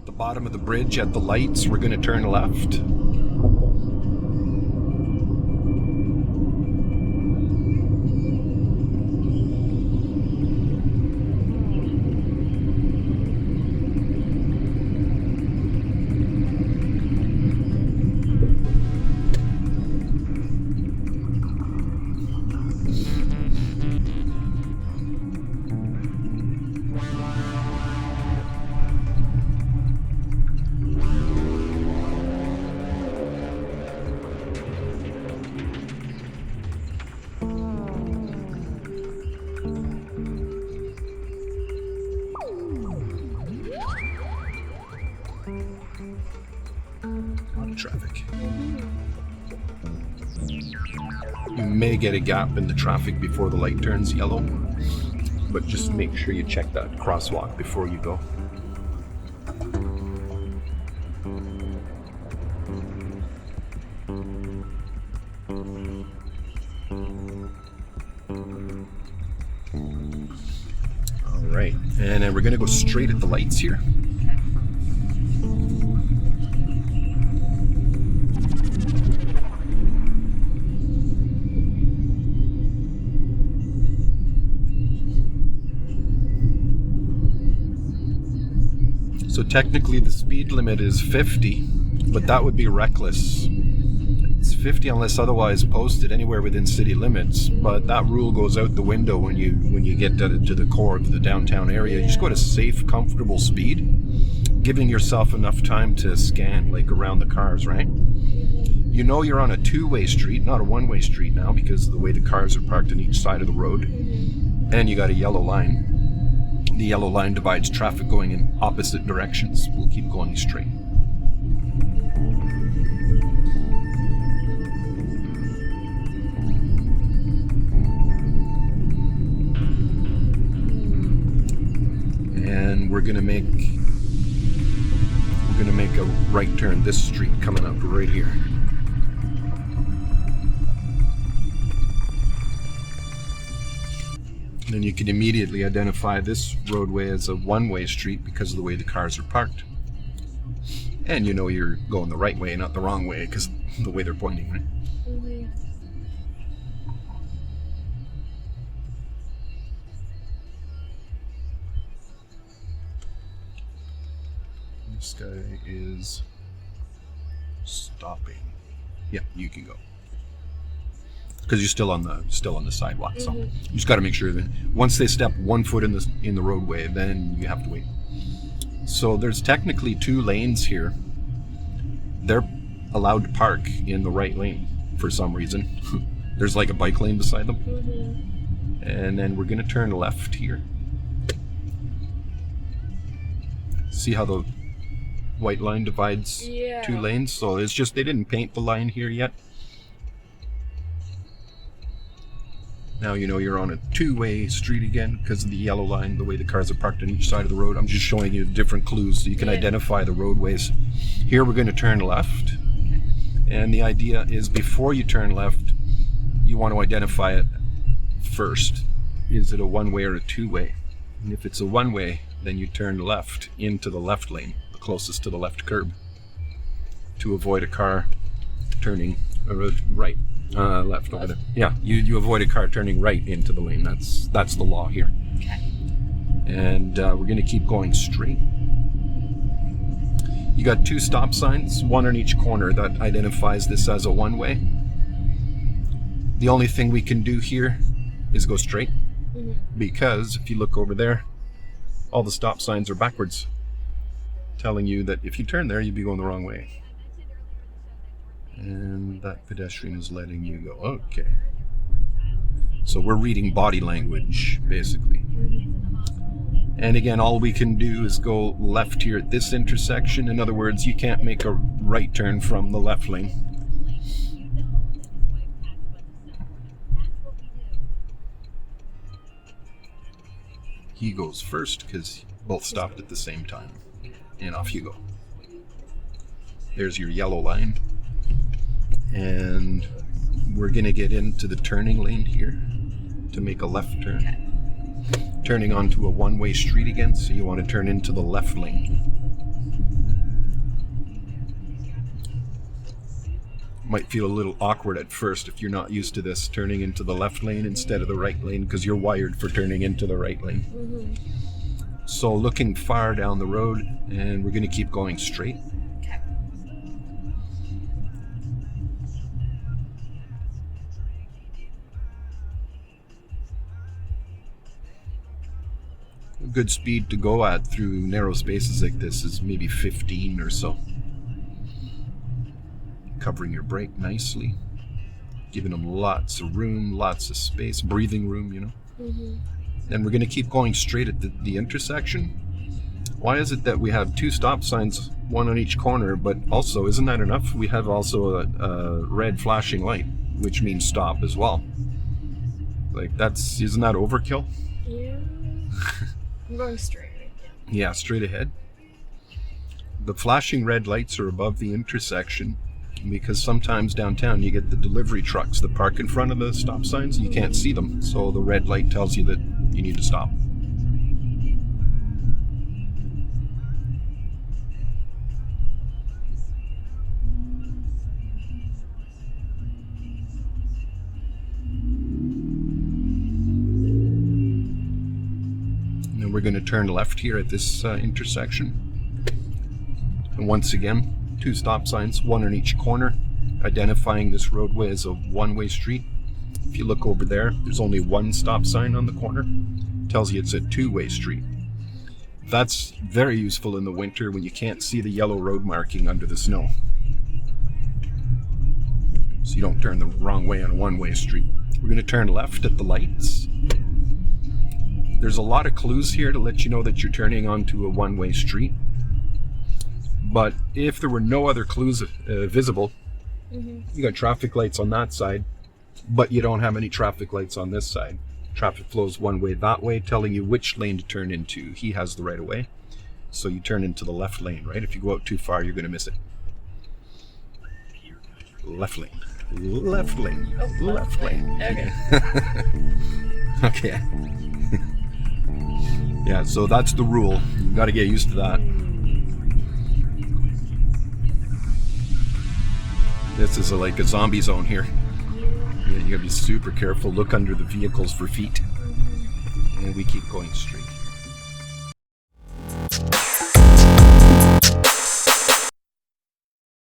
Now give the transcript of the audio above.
At the bottom of the bridge at the lights, we're going to turn left. Traffic. You may get a gap in the traffic before the light turns yellow, but just make sure you check that crosswalk before you go. All right, and then we're going to go straight at the lights here. So technically the speed limit is 50, but that would be reckless. It's 50 unless otherwise posted anywhere within city limits, but that rule goes out the window when you get to the core of the downtown area. You just go at a safe, comfortable speed, giving yourself enough time to scan like around the cars, right? You know you're on a two-way street, not a one-way street now because of the way the cars are parked on each side of the road, and you got a yellow line. The yellow line divides traffic going in opposite directions. We'll keep going straight. And we're gonna make a right turn this street coming up right here. Then you can immediately identify this roadway as a one-way street because of the way the cars are parked. And you know you're going the right way, not the wrong way, because of the way they're pointing, right? Mm-hmm. This guy is stopping. Yeah, you can go. Because you're still on the sidewalk, so you just got to make sure that once they step 1 foot in the roadway, then you have to wait. So there's technically 2 lanes here. They're allowed to park in the right lane for some reason. There's like a bike lane beside them, and then we're gonna turn left here. See how the white line divides 2 lanes? So it's just they didn't paint the line here yet. Now you know you're on a two-way street again because of the yellow line, the way the cars are parked on each side of the road. I'm just showing you different clues so you can identify the roadways. Here we're going to turn left. And the idea is before you turn left, you want to identify it first. Is it a one-way or a two-way? And if it's a one-way, then you turn left into the left lane, the closest to the left curb, to avoid a car turning right. Left over there. Yeah, you avoid a car turning right into the lane. That's the law here. Okay. And we're going to keep going straight. You got 2 stop signs, one on each corner that identifies this as a one-way. The only thing we can do here is go straight, because if you look over there, all the stop signs are backwards, telling you that if you turn there, you'd be going the wrong way. And that pedestrian is letting you go. Okay. So we're reading body language, basically. And again, all we can do is go left here at this intersection. In other words, you can't make a right turn from the left lane. He goes first because both stopped at the same time. And off you go. There's your yellow line. And we're going to get into the turning lane here to make a left turn. Turning onto a one-way street again, so you want to turn into the left lane. Might feel a little awkward at first if you're not used to this, turning into the left lane instead of the right lane, because you're wired for turning into the right lane. Mm-hmm. So looking far down the road, and we're going to keep going straight. Okay. A good speed to go at through narrow spaces like this is maybe 15 or so. Covering your brake nicely, giving them lots of room, lots of space, breathing room, you know. Mm-hmm. And we're going to keep going straight at the intersection. Why is it that we have 2 stop signs, one on each corner, but also, isn't that enough? We have also a red flashing light, which means stop as well. Like, isn't that overkill? Yeah. I'm going straight. Yeah, straight ahead. The flashing red lights are above the intersection because sometimes downtown you get the delivery trucks that park in front of the stop signs and you can't see them. So the red light tells you that you need to stop. And then we're going to turn left here at this intersection. And once again, 2 stop signs, one on each corner, identifying this roadway as a one-way street. If you look over there, there's only 1 stop sign on the corner. It tells you it's a 2-way street. That's very useful in the winter when you can't see the yellow road marking under the snow. So you don't turn the wrong way on a one-way street. We're going to turn left at the lights. There's a lot of clues here to let you know that you're turning onto a one-way street. But if there were no other clues visible, Mm-hmm. you got traffic lights on that side, but you don't have any traffic lights on this side. Traffic flows one way that way, telling you which lane to turn into. He has the right of way, so you turn into the left lane, right? If you go out too far, you're going to miss it. Left lane. Left lane. Oh, left lane. Okay. Okay. Yeah, so that's the rule. You got to get used to that. This is like a zombie zone here. Yeah, you gotta be super careful. Look under the vehicles for feet. And we keep going straight.